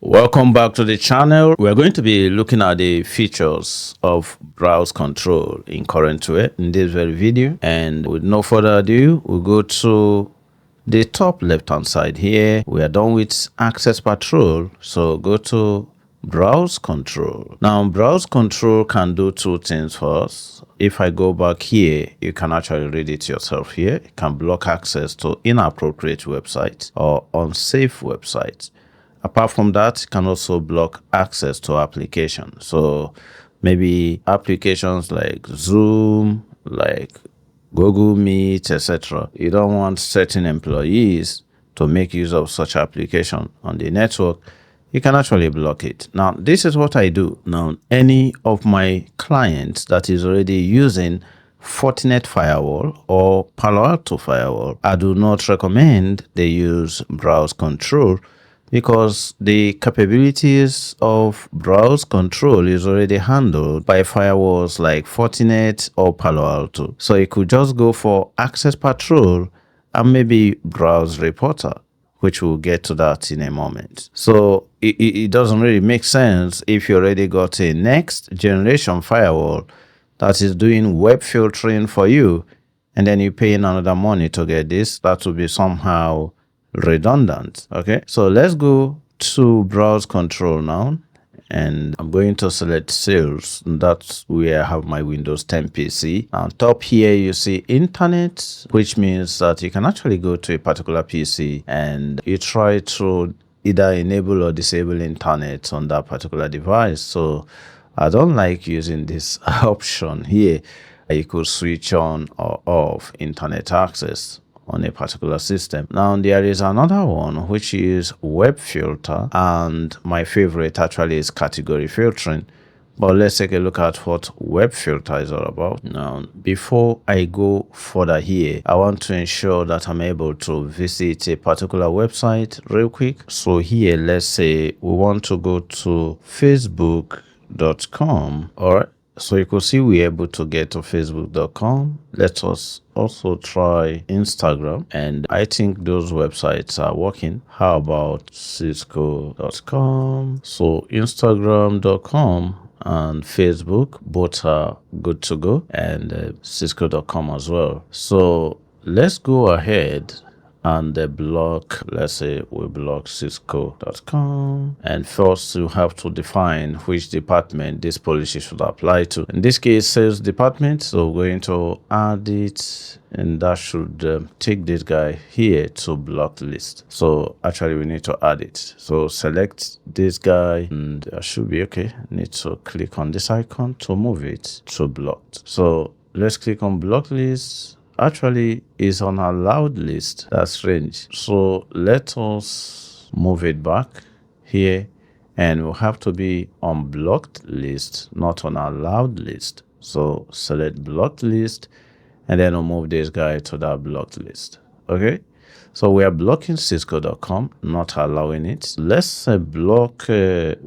Welcome back to the channel. We're going to be looking at the features of browse control in CurrentWare in this very video. And with no further ado, we'll go to the top left hand side here. We are done with access patrol. So go to browse control. Now browse control can do two things for us. If I go back here, you can actually read it yourself here. It can block access to inappropriate websites or unsafe websites. Apart from that, it can also block access to applications. So maybe applications like Zoom, like Google Meet, etc. You don't want certain employees to make use of such application on the network. You can actually block it. Now, this is what I do. Now, any of my clients that is already using Fortinet firewall or Palo Alto firewall, I do not recommend they use browse control, because the capabilities of browse control is already handled by firewalls like Fortinet or Palo Alto. So you could just go for access patrol and maybe browse reporter, which we'll get to that in a moment. So it doesn't really make sense if you already got a next generation firewall that is doing web filtering for you, and then you're paying another money to get this. That will be somehow redundant. Okay, so let's go to browse control now, and I'm going to select sales. That's where I have my Windows 10 PC. On top here you see internet, which means that you can actually go to a particular PC and you try to either enable or disable internet on that particular device. So I don't like using this option here. You could switch on or off internet access on a particular system. Now there is another one, which is web filter, and my favorite actually is category filtering. But let's take a look at what web filter is all about. Now, before I go further here, I want to ensure that I'm able to visit a particular website real quick. So here, let's say we want to go to facebook.com. All right. So you could see we're able to get to facebook.com. Let us also try Instagram, and I think those websites are working. How about cisco.com? So instagram.com and Facebook, both are good to go, and cisco.com as well. So let's go ahead and block, let's say we block cisco.com, and first you have to define which department this policy should apply to. In this case, sales department, so we're going to add it, and that should take this guy here to blocked list. So actually we need to add it, so select this guy, and that should be okay. Need to click on this icon to move it to blocked. So let's click on blocked list. Actually is on our allowed list. That's strange. So let us move it back here, and we'll have to be on blocked list, not on our allowed list. So select blocked list, and then we'll move this guy to that blocked list. Okay, so we are blocking cisco.com, not allowing it. Let's block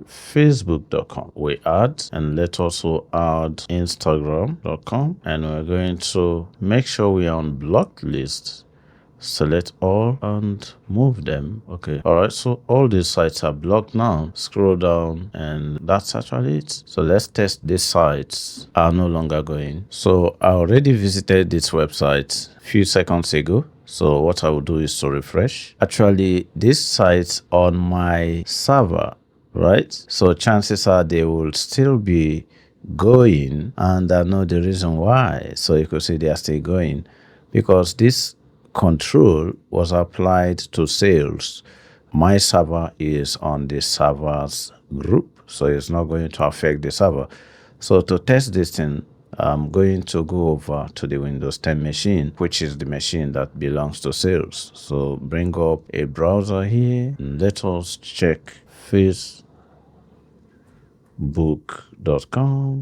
facebook.com. We add, and let's also add instagram.com, and we're going to make sure we are on blocked list. Select all and move them. Okay, all right, so all these sites are blocked now. Scroll down, and that's actually it. So let's test these sites are no longer going. So I already visited this website a few seconds ago. So what I will do is to refresh. Actually, this site's on my server, right? So chances are they will still be going, and I know the reason why. So you could see they are still going, because this control was applied to sales. My server is on the servers group, so it's not going to affect the server. So to test this thing, I'm going to go over to the Windows 10 machine, which is the machine that belongs to sales. So bring up a browser here, and let us check facebook.com,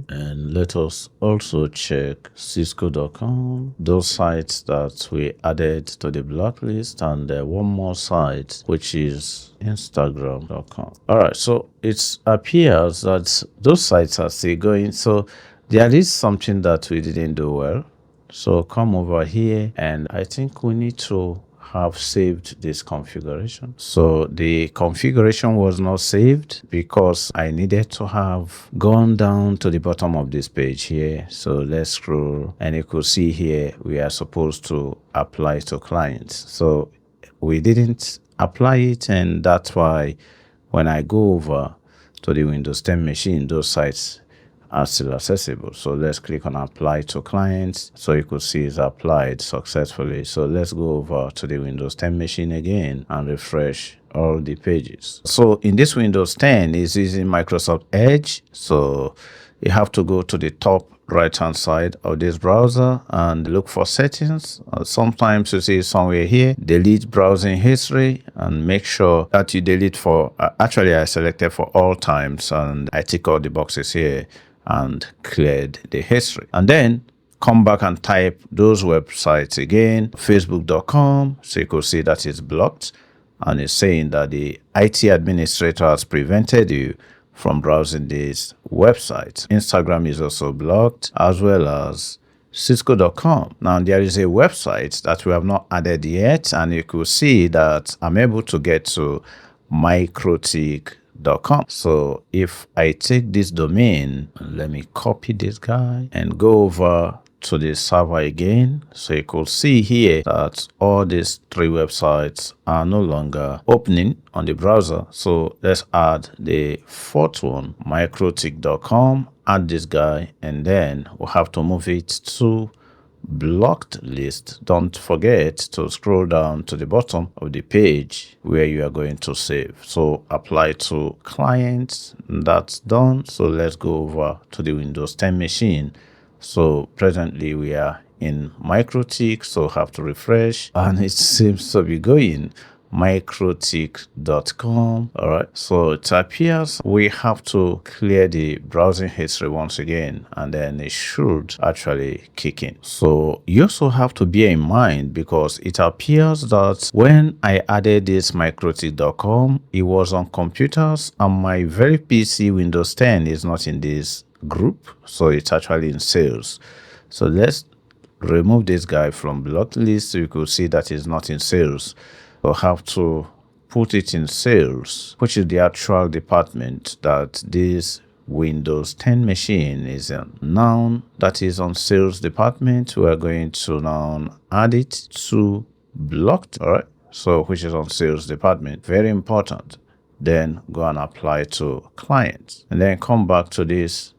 and let us also check cisco.com, those sites that we added to the blacklist, and one more site, which is instagram.com. All right, so it appears that those sites are still going. So there is something that we didn't do well. So come over here, and I think we need to have saved this configuration. So the configuration was not saved because I needed to have gone down to the bottom of this page here. So let's scroll, and you could see here we are supposed to apply to clients. So we didn't apply it, and that's why when I go over to the Windows 10 machine, those sites are still accessible. So let's click on apply to clients. So you could see it's applied successfully. So let's go over to the Windows 10 machine again and refresh all the pages. So in this Windows 10 is using Microsoft Edge. So you have to go to the top right hand side of this browser and look for settings. Sometimes you see somewhere here delete browsing history, and make sure that you delete for actually I selected for all times, and I tick all the boxes here and cleared the history. And then come back and type those websites again, facebook.com. So you could see that it's blocked, and it's saying that the IT administrator has prevented you from browsing this website. Instagram is also blocked, as well as cisco.com. Now there is a website that we have not added yet, and you could see that I'm able to get to microtik.com. So if I take this domain, let me copy this guy and go over to the server again. So you could see here that all these three websites are no longer opening on the browser. So let's add the fourth one, microtik.com, add this guy, and then we'll have to move it to blocked list. Don't forget to scroll down to the bottom of the page where you are going to save. So apply to clients, that's done. So let's go over to the Windows 10 machine. So presently we are in Microtik, so have to refresh, and it seems to be going microtik.com. All right, so it appears we have to clear the browsing history once again, and then it should actually kick in. So you also have to bear in mind, because it appears that when I added this microtik.com, it was on computers, and my very PC Windows 10 is not in this group, so it's actually in sales. So let's remove this guy from blocked list, so you could see that it's not in sales. We'll have to put it in sales, which is the actual department that this Windows 10 machine is in. Now that is on sales department, we are going to now add it to blocked, all right, so which is on sales department, very important. Then go and apply to clients, and then come back to this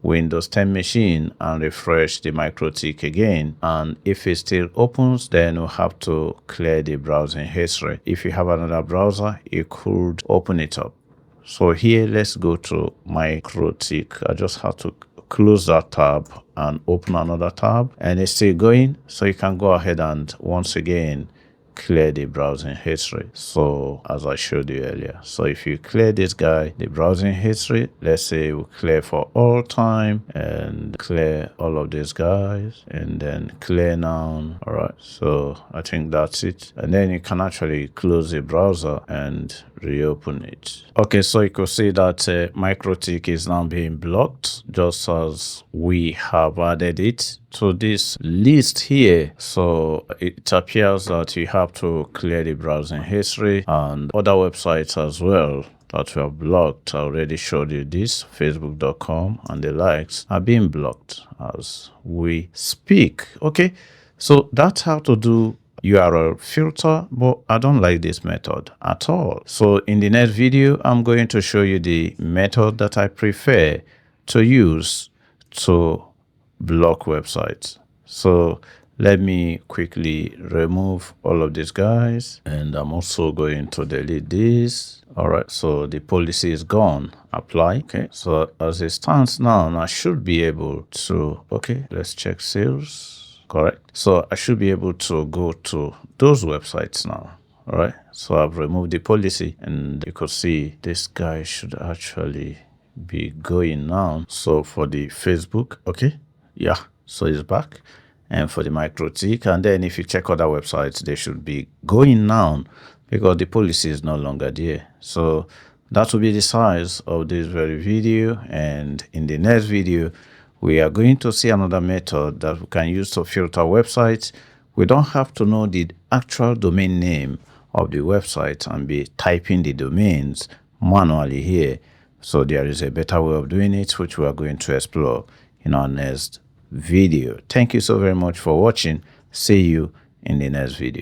Windows 10 machine and refresh the Microtik again, and if it still opens, then we'll have to clear the browsing history. If you have another browser, you could open it up. So here, let's go to Microtik. I just have to close that tab and open another tab, and it's still going. So you can go ahead and once again clear the browsing history, so as I showed you earlier. So if you clear this guy, the browsing history, let's say we clear for all time and clear all of these guys, and then clear now. All right, so I think that's it, and then you can actually close the browser and reopen it. Okay, so you could see that Microtik is now being blocked, just as we have added it to this list here. So it appears that you have to clear the browsing history and other websites as well that we have blocked. I already showed you this, facebook.com and the likes are being blocked as we speak. Okay, so that's how to do URL filter, but I don't like this method at all. So in the next video, I'm going to show you the method that I prefer to use to block websites. So let me quickly remove all of these guys, and I'm also going to delete this. All right, so the policy is gone. Apply. Okay, so as it stands now, I should be able to, okay, let's check sales. Correct. So I should be able to go to those websites now. All right, so I've removed the policy, and you could see this guy should actually be going now. So for the Facebook, okay, yeah, so it's back. And for the Microtik, and then if you check other websites, they should be going now because the policy is no longer there. So that will be the size of this very video, and in the next video we are going to see another method that we can use to filter websites We don't have to know the actual domain name of the website and be typing the domains manually here. So there is a better way of doing it, which we are going to explore in our next video. Thank you so very much for watching. See you in the next video.